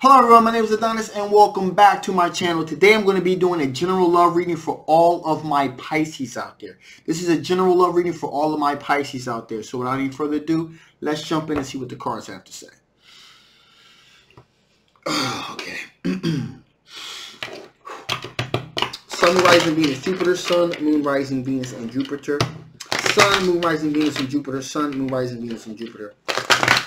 Hello everyone, my name is Adonis and welcome back to my channel. Today I'm going to be doing a general love reading for all of my Pisces out there. This is a general love reading for all of my Pisces out there. So without any further ado, let's jump in and see what the cards have to say. Okay. Sun, rising Venus, Jupiter, Sun, Moon, rising Venus, and Jupiter. Sun, Moon, rising Venus, and Jupiter. Sun, Moon, rising Venus, and Jupiter.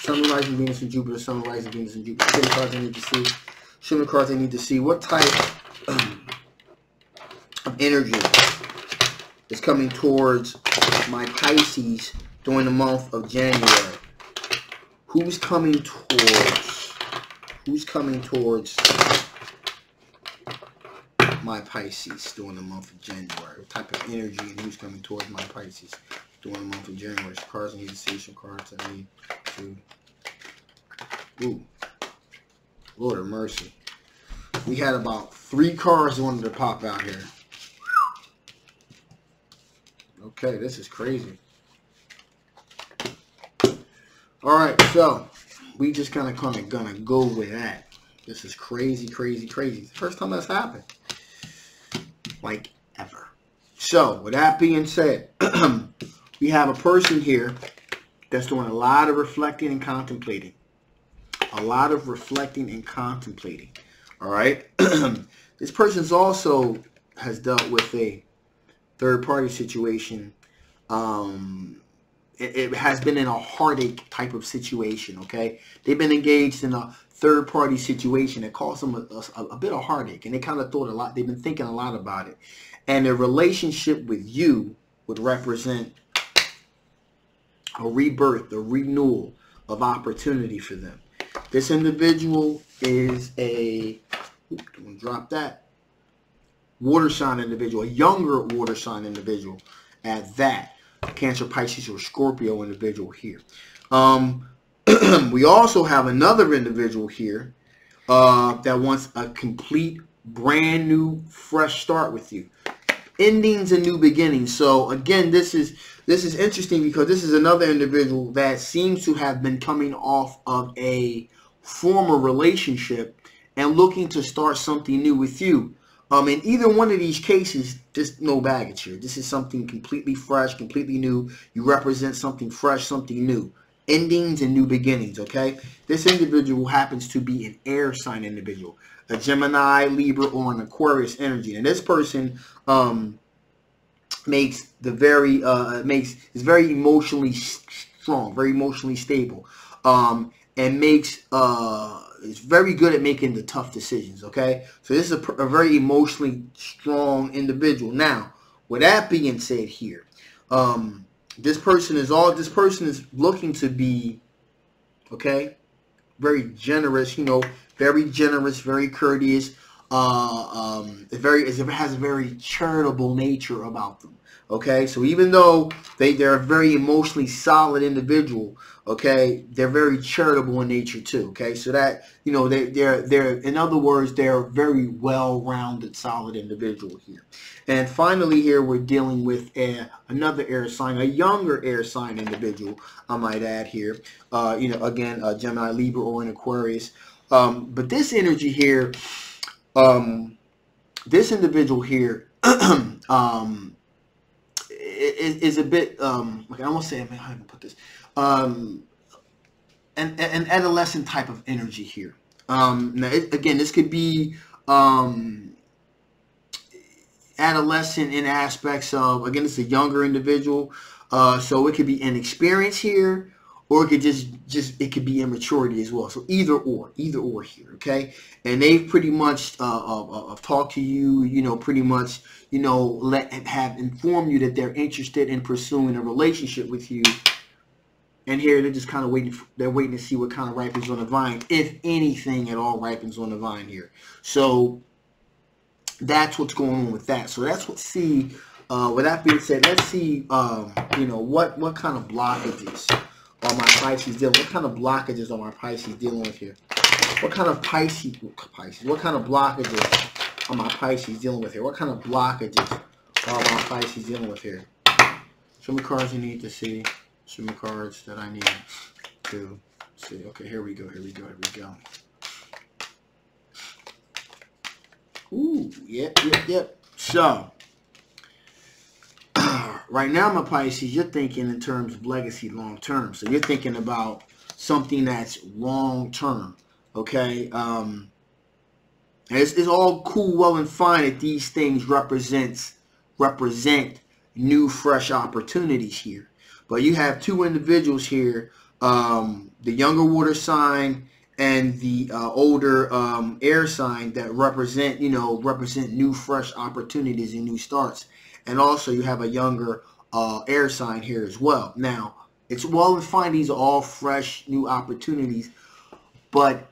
Sun, Moon, rising Venus, and Jupiter. Sun, Moon, rising Venus, and Jupiter. Show me cards I need to see. Show me cards I need to see. What type of energy is coming towards my Pisces during the month of January? Who's coming towards my Pisces during the month of January? What type of energy and who's coming towards my Pisces during the month of January? Some cards I need to see. Some cards I need to... Ooh. Lord of mercy. We had about 3 cards that wanted to pop out here. Okay, this is crazy. Alright, so we just kind of gonna go with that. This is crazy, crazy, crazy. It's the first time that's happened. Like ever. So, with that being said, we have a person here that's doing a lot of reflecting and contemplating. A lot of reflecting and contemplating. Alright? This person's also has dealt with a third-party situation. It has been in a heartache type of situation, okay? They've been engaged in a third-party situation that caused them a bit of heartache. And they kind of thought a lot. They've been thinking a lot about it. And their relationship with you would represent a rebirth, a renewal of opportunity for them. This individual is a, I'm going to drop that, water sign individual, a younger water sign individual at that. Cancer, Pisces, or Scorpio individual here. We also have another individual here that wants a complete, brand new, fresh start with you. Endings and new beginnings. So again, this is interesting because this is another individual that seems to have been coming off of a former relationship and looking to start something new with you. In either one of these cases, there's no baggage here. This is something completely fresh, completely new. You represent something fresh, something new. Endings and new beginnings, okay? This individual happens to be an air sign individual. A Gemini, Libra, or an Aquarius energy. And this person is very emotionally strong, very emotionally stable. And is very good at making the tough decisions, okay? So this is a very emotionally strong individual. Now, with that being said here, this person is looking to be, okay, very generous, you know, very generous, very courteous, it has a very charitable nature about them. Okay, so even though they're a very emotionally solid individual, okay, they're very charitable in nature too. Okay, so that, you know, they're in other words, they're a very well-rounded, solid individual here. And finally, here we're dealing with another air sign, a younger air sign individual, I might add here. You know, again, Gemini, Libra, or an Aquarius. But this energy here, this individual here, is a bit okay, I won't say, I mean, how do I put this, an adolescent type of energy here. Now again, this could be adolescent in aspects of, again, it's a younger individual, so it could be inexperience here, or it could it could be immaturity as well. So either or here, okay? And they've pretty much talked to you, you know, pretty much, you know, have informed you that they're interested in pursuing a relationship with you. And here they're just kind of waiting. They're waiting to see what kind of ripens on the vine, if anything at all ripens on the vine here. So that's what's going on with that. So that's what. See, with that being said, let's see. You know, what kind of blockages are my Pisces dealing? What kind of blockages are my Pisces dealing with here? What kind of Pisces? What kind of blockages are my Pisces dealing with here? What kind of blockages are my Pisces dealing with here? Show me cards you need to see. Show me cards that I need to see. Okay, here we go. Here we go. Here we go. Ooh, yep, yep, yep. So, right now, my Pisces, you're thinking in terms of legacy long term. So you're thinking about something that's long term. Okay. It's all cool, well, and fine that these things represent new, fresh opportunities here. But you have two individuals here, the younger water sign and the older air sign that represent new, fresh opportunities and new starts. And also you have a younger air sign here as well. Now, it's well and fine. These are all fresh, new opportunities, but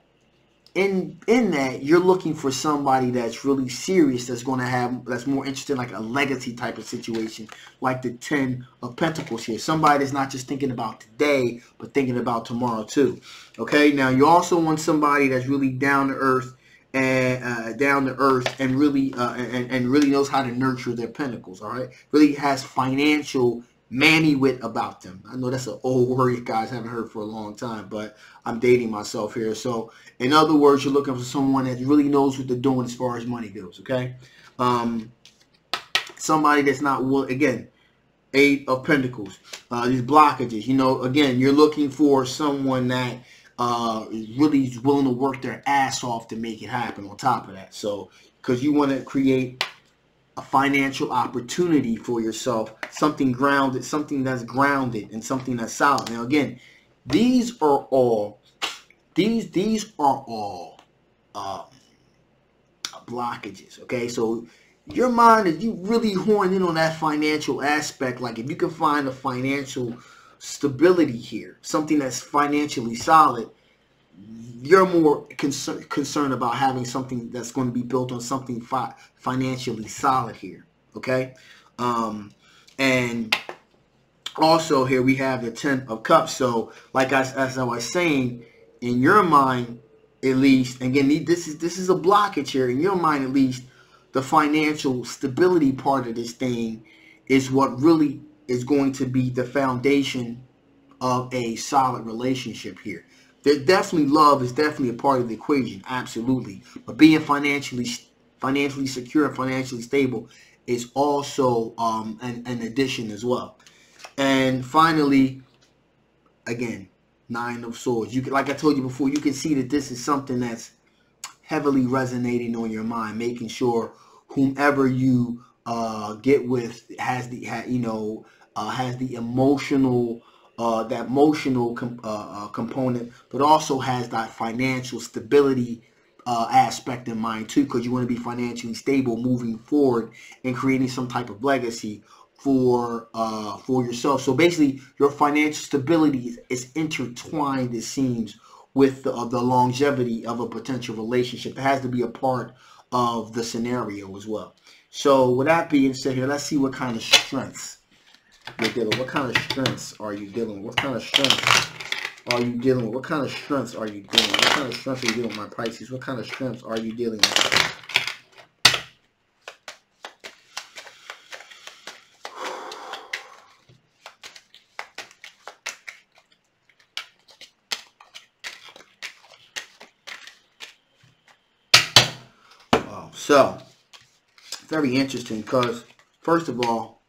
in that you're looking for somebody that's really serious, that's more interested in like a legacy type of situation, like the 10 of Pentacles here. Somebody that's not just thinking about today but thinking about tomorrow too. Okay, now you also want somebody that's really down to earth and really and really knows how to nurture their pentacles. All right, really has financial manny-wit about them. I know that's an old word you guys haven't heard for a long time, but I'm dating myself here. So in other words, you're looking for someone that really knows what they're doing as far as money goes. Okay, somebody that's not, again, 8 of Pentacles, these blockages. Again, you're looking for someone that really is willing to work their ass off to make it happen. On top of that, so because you want to create a financial opportunity for yourself, something grounded, something that's grounded, and something that's solid. Now, again, these are all blockages. Okay, so your mind, is you really horned in on that financial aspect. Like if you can find a financial stability here, something that's financially solid, you're more concerned about having something that's going to be built on something financially solid here. Okay, and also here we have the 10 of Cups. So like as I was saying, in your mind at least, again, this is a blockage here. In your mind at least, the financial stability part of this thing is what really is going to be the foundation of a solid relationship here. There's definitely love is definitely a part of the equation, absolutely. But being financially secure and financially stable is also an addition as well. And finally, again, 9 of Swords. Like I told you before, you can see that this is something that's heavily resonating on your mind, making sure whomever you get with has the emotional component, but also has that financial stability aspect in mind too, because you want to be financially stable moving forward and creating some type of legacy for yourself. So basically, your financial stability is intertwined, it seems, with the longevity of a potential relationship. It has to be a part of the scenario as well. So with that being said here, let's see what kind of strengths you're dealing with. What kind of strengths are you dealing with? What kind of strengths are you dealing with? What kind of strengths are you dealing with? What kind of strengths are you dealing with, my Pisces? What kind of strengths are you dealing with? So, very interesting because, first of all,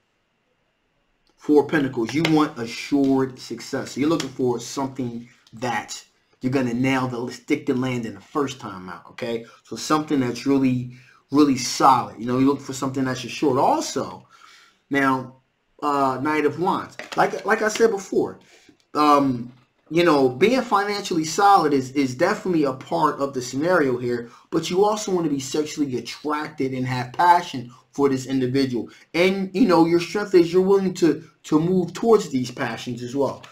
4 Pentacles, you want assured success. So you're looking for something that you're going to nail, stick the landing the first time out, okay? So something that's really, really solid. You look for something that's assured. Also, now, Knight of Wands. Like I said before, being financially solid is definitely a part of the scenario here, but you also want to be sexually attracted and have passion for this individual. And, your strength is you're willing to move towards these passions as well.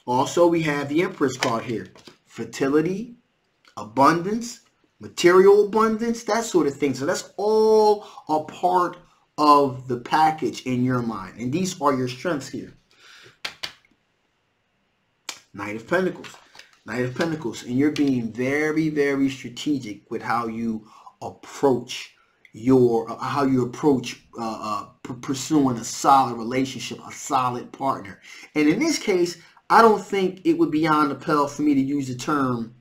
Also, we have the Empress card here. Fertility, abundance, material abundance, that sort of thing. So that's all a part of the package in your mind. And these are your strengths here. Knight of Pentacles. Knight of Pentacles. And you're being very, very strategic with how you approach pursuing a solid relationship, a solid partner. And in this case, I don't think it would be on the pale for me to use the term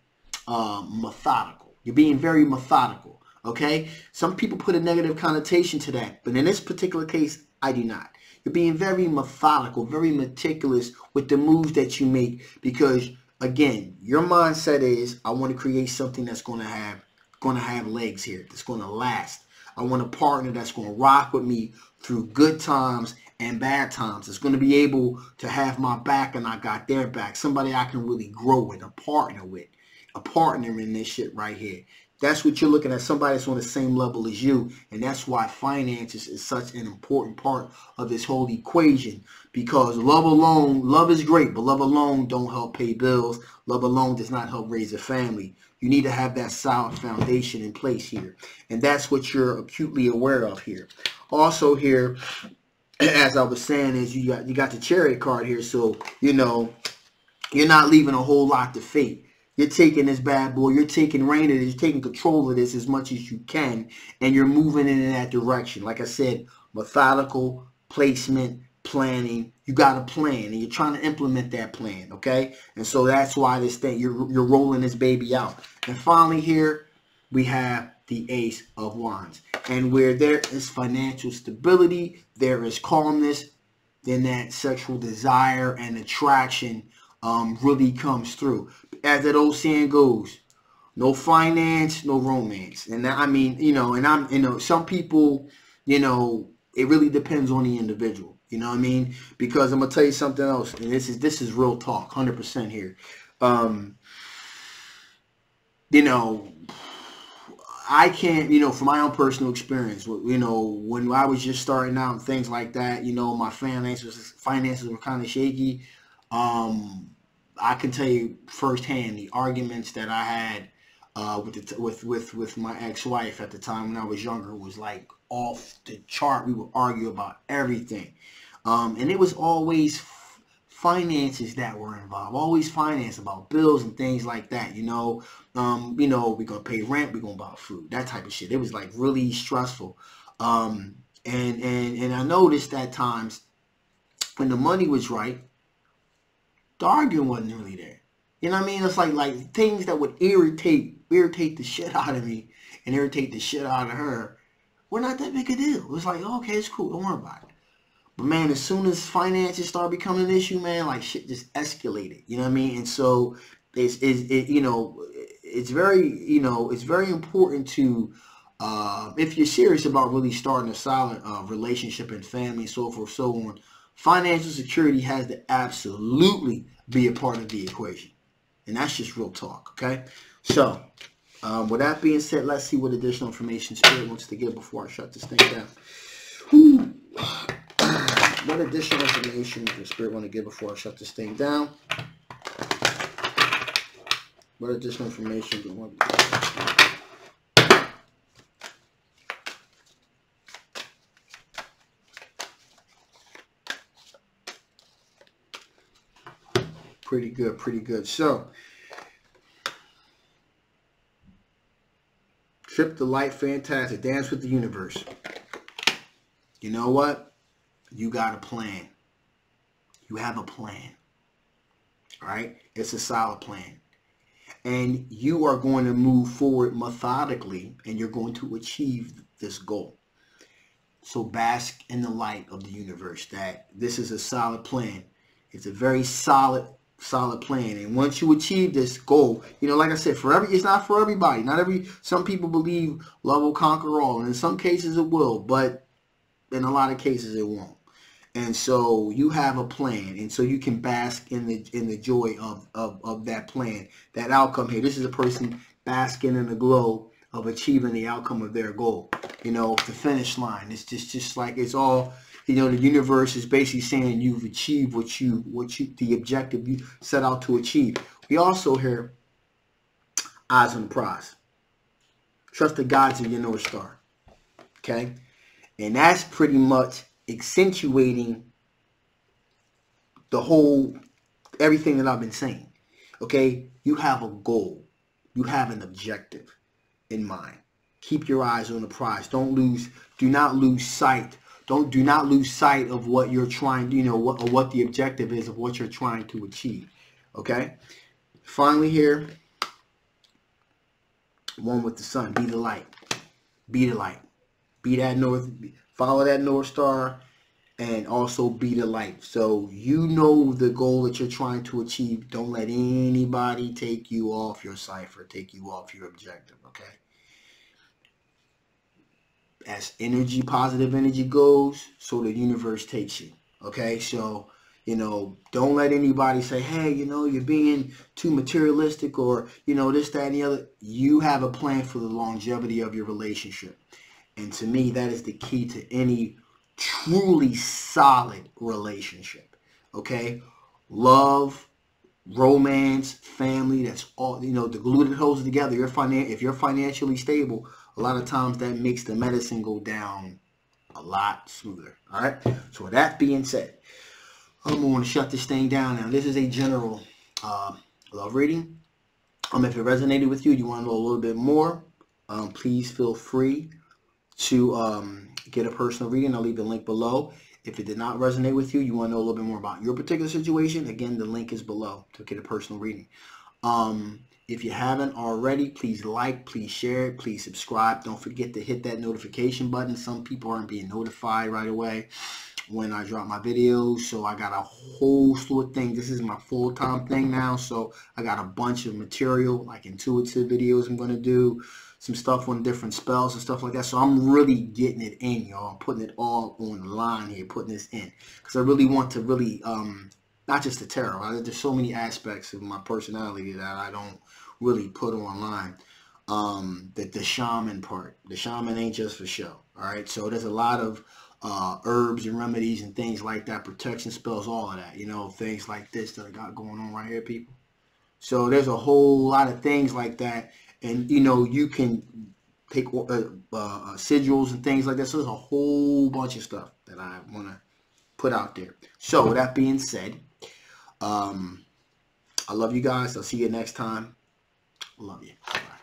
methodical. You're being very methodical. Okay? Some people put a negative connotation to that, but in this particular case, I do not. You're being very methodical, very meticulous with the moves that you make because, again, your mindset is, I want to create something that's going to have legs here, that's going to last. I want a partner that's going to rock with me through good times and bad times. It's going to be able to have my back and I got their back. Somebody I can really grow with, a partner in this shit right here. That's what you're looking at, somebody that's on the same level as you. And that's why finances is such an important part of this whole equation. Because love is great, but love alone don't help pay bills. Love alone does not help raise a family. You need to have that solid foundation in place here. And that's what you're acutely aware of here. Also here, as I was saying, is you got the Chariot card here. So, you know, you're not leaving a whole lot to fate. You're taking this bad boy, you're taking reign of this, you're taking control of this as much as you can, and you're moving in that direction. Like I said, methodical, placement, planning. You got a plan, and you're trying to implement that plan, okay? And so that's why this thing, you're rolling this baby out. And finally here, we have the Ace of Wands. And where there is financial stability, there is calmness, then that sexual desire and attraction really comes through. As that old saying goes, no finance, no romance. And that, I mean, you know, some people, you know, it really depends on the individual. You know what I mean? Because I'm gonna tell you something else, and this is real talk, 100% here. You know, I can't, you know, from my own personal experience, you know, when I was just starting out and things like that, you know, my finances were kind of shaky. I can tell you firsthand the arguments that I had with my ex-wife at the time when I was younger was like off the chart. We would argue about everything, and it was always finances that were involved. Always finance, about bills and things like that. You know, we're gonna pay rent, we're gonna buy food, that type of shit. It was like really stressful, and I noticed at times when the money was right, the arguing wasn't really there. You know what I mean? It's like things that would irritate the shit out of me and irritate the shit out of her were not that big a deal. It was like, okay, it's cool, don't worry about it. But man, as soon as finances started becoming an issue, man, like shit just escalated. You know what I mean? And so it's very important to if you're serious about really starting a solid relationship and family, so forth, so on. Financial security has to absolutely be a part of the equation. And that's just real talk, okay? So, with that being said, let's see what additional information Spirit wants to give before I shut this thing down. Whew. What additional information does Spirit want to give before I shut this thing down? What additional information do you want to give? Pretty good, pretty good. So, trip the light, fantastic. Dance with the universe. You know what? You got a plan. You have a plan. All right? It's a solid plan. And you are going to move forward methodically, and you're going to achieve this goal. So bask in the light of the universe that this is a solid plan. It's a very solid plan, and once you achieve this goal, you know, like I said, it's not for everybody. Some people believe love will conquer all, and in some cases it will, but in a lot of cases it won't. And so you have a plan, and so you can bask in the joy of that plan, that outcome here. This is a person basking in the glow of achieving the outcome of their goal. You know, the finish line. It's just like it's all. You know, the universe is basically saying you've achieved the objective you set out to achieve. We also hear eyes on the prize. Trust the gods in your North Star. Okay? And that's pretty much accentuating everything that I've been saying. Okay? You have a goal. You have an objective in mind. Keep your eyes on the prize. Do not lose sight. Do not lose sight of what you're trying, you know, what the objective is of what you're trying to achieve. Okay? Finally here, one with the sun. Be the light. Be the light. Be that follow that North Star, and also be the light. So you know the goal that you're trying to achieve. Don't let anybody take you off your cipher, take you off your objective, okay? As energy, positive energy goes, so the universe takes you, okay? So, you know, don't let anybody say, hey, you know, you're being too materialistic, or, you know, this, that, and the other. You have a plan for the longevity of your relationship. And to me, that is the key to any truly solid relationship, okay? Love, romance, family, that's all, you know, the glue that holds it together. If you're financially stable, a lot of times that makes the medicine go down a lot smoother, all right? So with that being said, I'm going to shut this thing down now. This is a general love reading. If it resonated with you, you want to know a little bit more, please feel free to get a personal reading. I'll leave the link below. If it did not resonate with you, you want to know a little bit more about your particular situation, again, the link is below to get a personal reading. If you haven't already, please like, please share it, please subscribe. Don't forget to hit that notification button. Some people aren't being notified right away when I drop my videos, so I got a whole slew of things. This is my full-time thing now, so I got a bunch of material, like intuitive videos I'm going to do, some stuff on different spells and stuff like that. So I'm really getting it in, y'all. I'm putting it all on the line here, putting this in, because I really want to really, not just the tarot. There's so many aspects of my personality that I don't really put online. The shaman part. The shaman ain't just for show, all right? So there's a lot of herbs and remedies and things like that, protection spells, all of that, you know, things like this that I got going on right here, people. So there's a whole lot of things like that, and you know, you can take sigils and things like that. So there's a whole bunch of stuff that I want to put out there. So with that being said, I love you guys. I'll see you next time. Love you. Bye.